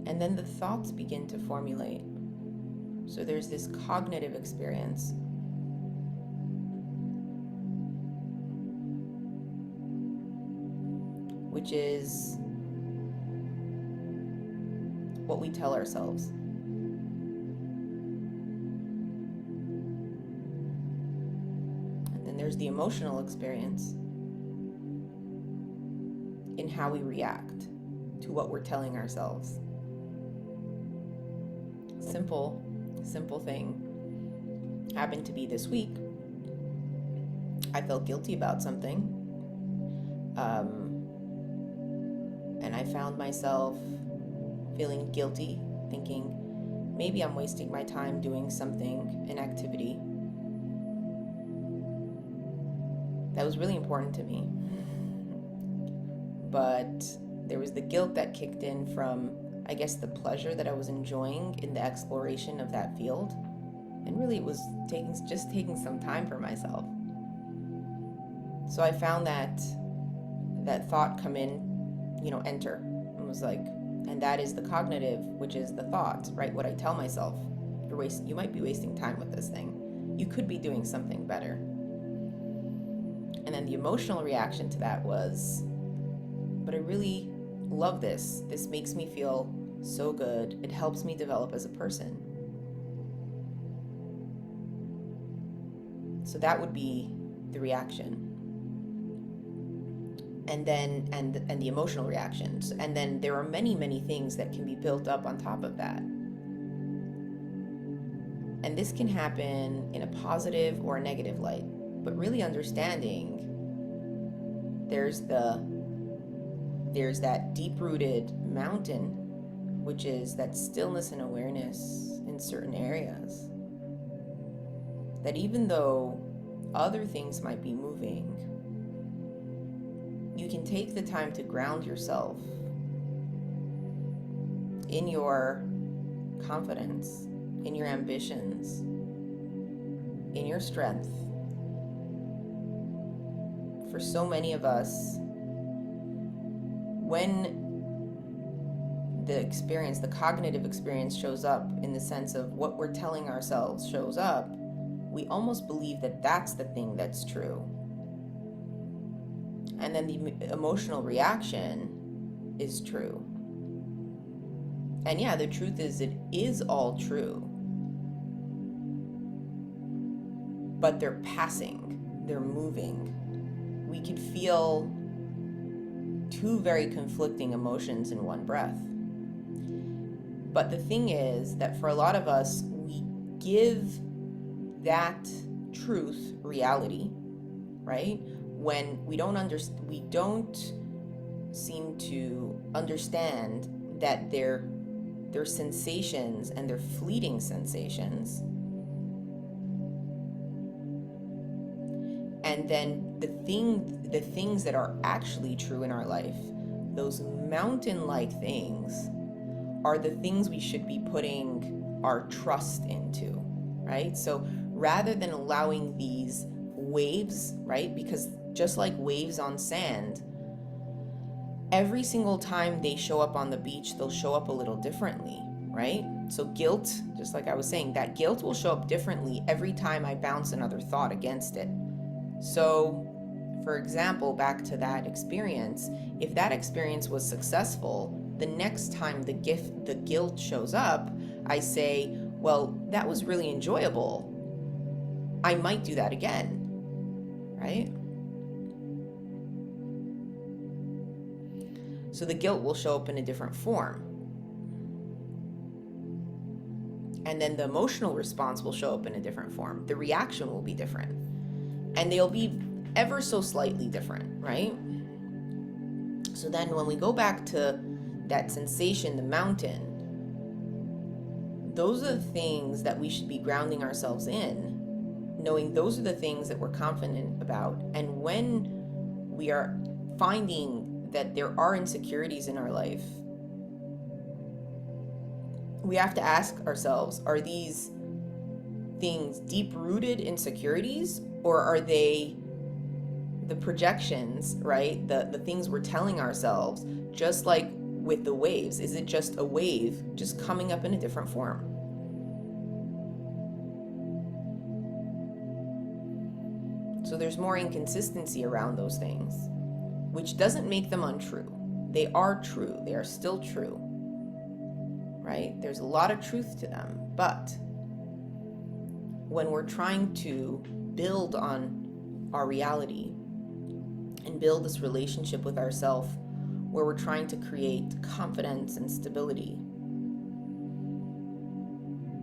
And then the thoughts begin to formulate. So there's this cognitive experience. Which is what we tell ourselves. And then there's the emotional experience in how we react to what we're telling ourselves. Simple thing happened to be this week. I felt guilty about something. And I found myself feeling guilty, thinking maybe I'm wasting my time doing something, an activity that was really important to me. But there was the guilt that kicked in from, I guess, the pleasure that I was enjoying in the exploration of that field. And really it was taking some time for myself. So I found that thought come in, enter, and was like, and that is the cognitive, which is the thoughts, right? What I tell myself, you might be wasting time with this thing. You could be doing something better. And then the emotional reaction to that was, but I really love this. This makes me feel so good. It helps me develop as a person. So that would be the reaction. And then and the emotional reactions. And then there are many things that can be built up on top of that. And this can happen in a positive or a negative light. But really understanding there's that deep-rooted mountain, which is that stillness and awareness in certain areas. That even though other things might be moving, you can take the time to ground yourself in your confidence, in your ambitions, in your strength. For so many of us, when the cognitive experience shows up in the sense of what we're telling ourselves shows up, we almost believe that that's the thing that's true. And then the emotional reaction is true. And yeah, the truth is, it is all true. But they're passing, they're moving. We could feel two very conflicting emotions in one breath. But the thing is that for a lot of us, we give that truth reality, right? When we don't seem to understand that they're sensations and they're fleeting sensations. And then the things that are actually true in our life, those mountain-like things, are the things we should be putting our trust into, right? So rather than allowing these waves, right? Because just like waves on sand, every single time they show up on the beach, they'll show up a little differently, right? So guilt, just like I was saying, that guilt will show up differently every time I bounce another thought against it. So, for example, back to that experience, if that experience was successful, the next time the guilt shows up, I say, well, that was really enjoyable. I might do that again, right? So the guilt will show up in a different form. And then the emotional response will show up in a different form. The reaction will be different. And they'll be ever so slightly different, right? So then when we go back to that sensation, the mountain, those are the things that we should be grounding ourselves in, knowing those are the things that we're confident about. And when we are finding that there are insecurities in our life, we have to ask ourselves, are these things deep-rooted insecurities, or are they the projections, right? The things we're telling ourselves, just like with the waves? Is it just a wave just coming up in a different form? So there's more inconsistency around those things, which doesn't make them untrue. They are true. They are still true, right? There's a lot of truth to them. But when we're trying to build on our reality and build this relationship with ourselves, where we're trying to create confidence and stability,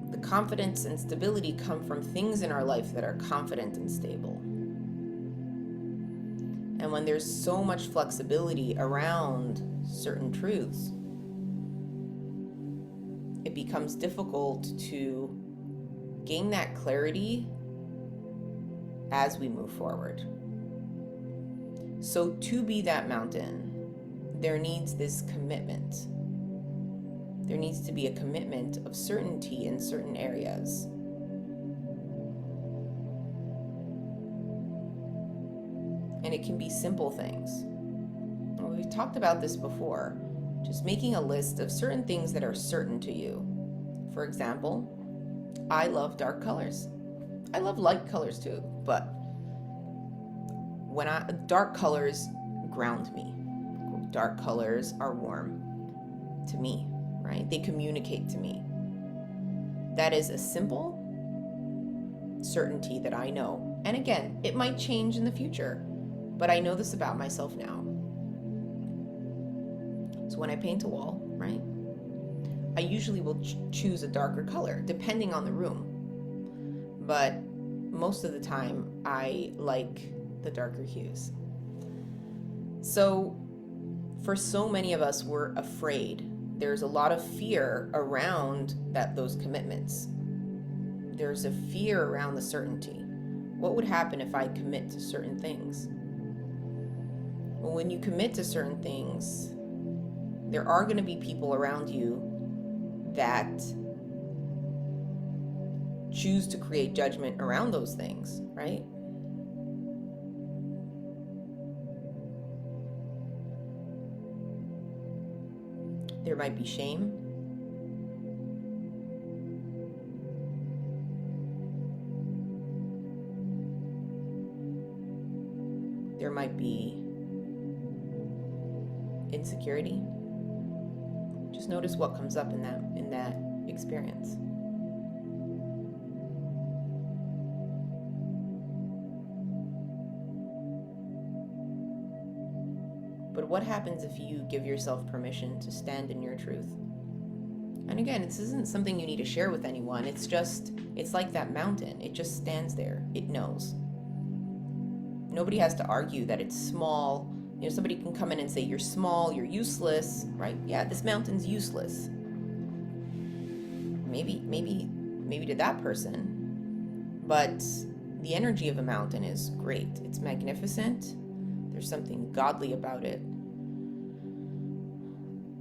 the confidence and stability come from things in our life that are confident and stable. And when there's so much flexibility around certain truths, it becomes difficult to gain that clarity as we move forward. So to be that mountain, there needs this commitment. There needs to be a commitment of certainty in certain areas. And it can be simple things. We've talked about this before. Just making a list of certain things that are certain to you. For example, I love dark colors. I love light colors too, but dark colors ground me. Dark colors are warm to me, right? They communicate to me. That is a simple certainty that I know. And again, it might change in the future, but I know this about myself now. So when I paint a wall, right, I usually will choose a darker color depending on the room. But most of the time, I like the darker hues. So for so many of us, we're afraid. There's a lot of fear around those commitments. There's a fear around the certainty. What would happen if I commit to certain things? Well, when you commit to certain things, there are going to be people around you that choose to create judgment around those things, right? There might be shame. There might be insecurity. Just notice what comes up in that experience. But what happens if you give yourself permission to stand in your truth? And again, this isn't something you need to share with anyone. It's like that mountain. It just stands there. It knows. Nobody has to argue that it's small. Somebody can come in and say, you're small, you're useless, right? Yeah, this mountain's useless. Maybe to that person. But the energy of a mountain is great. It's magnificent. There's something godly about it,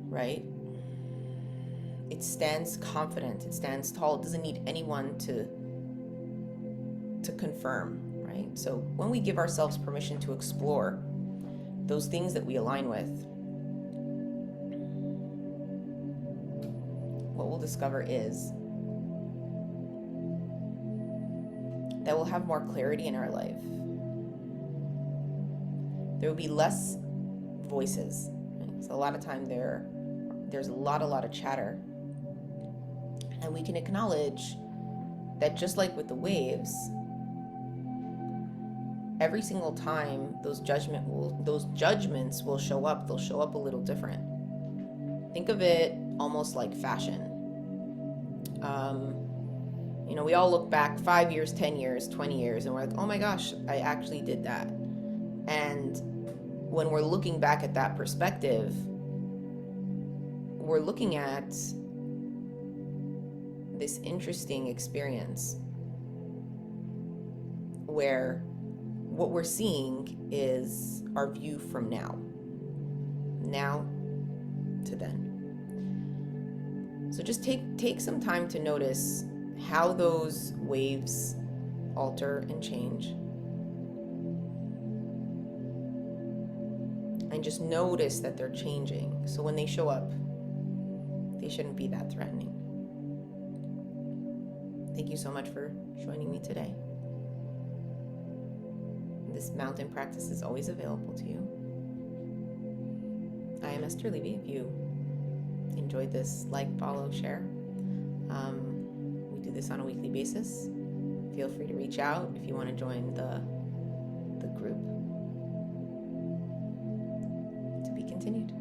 right? It stands confident. It stands tall. It doesn't need anyone to confirm, right? So when we give ourselves permission to explore those things that we align with, what we'll discover is that we'll have more clarity in our life. There will be less voices. Right? So a lot of time there's a lot of chatter. And we can acknowledge that just like with the waves, every single time those judgments will show up, they'll show up a little different. Think of it almost like fashion. We all look back 5 years, 10 years, 20 years, and we're like, oh my gosh, I actually did that. And when we're looking back at that perspective, we're looking at this interesting experience where what we're seeing is our view from now to then. So just take some time to notice how those waves alter and change. And and just notice that they're changing. So when they show up, they shouldn't be that threatening. Thank you so much for joining me today. This mountain practice is always available to you. I am Esther Levy. If you enjoyed this, like, follow, share. We do this on a weekly basis. Feel free to reach out if you want to join the group. To be continued.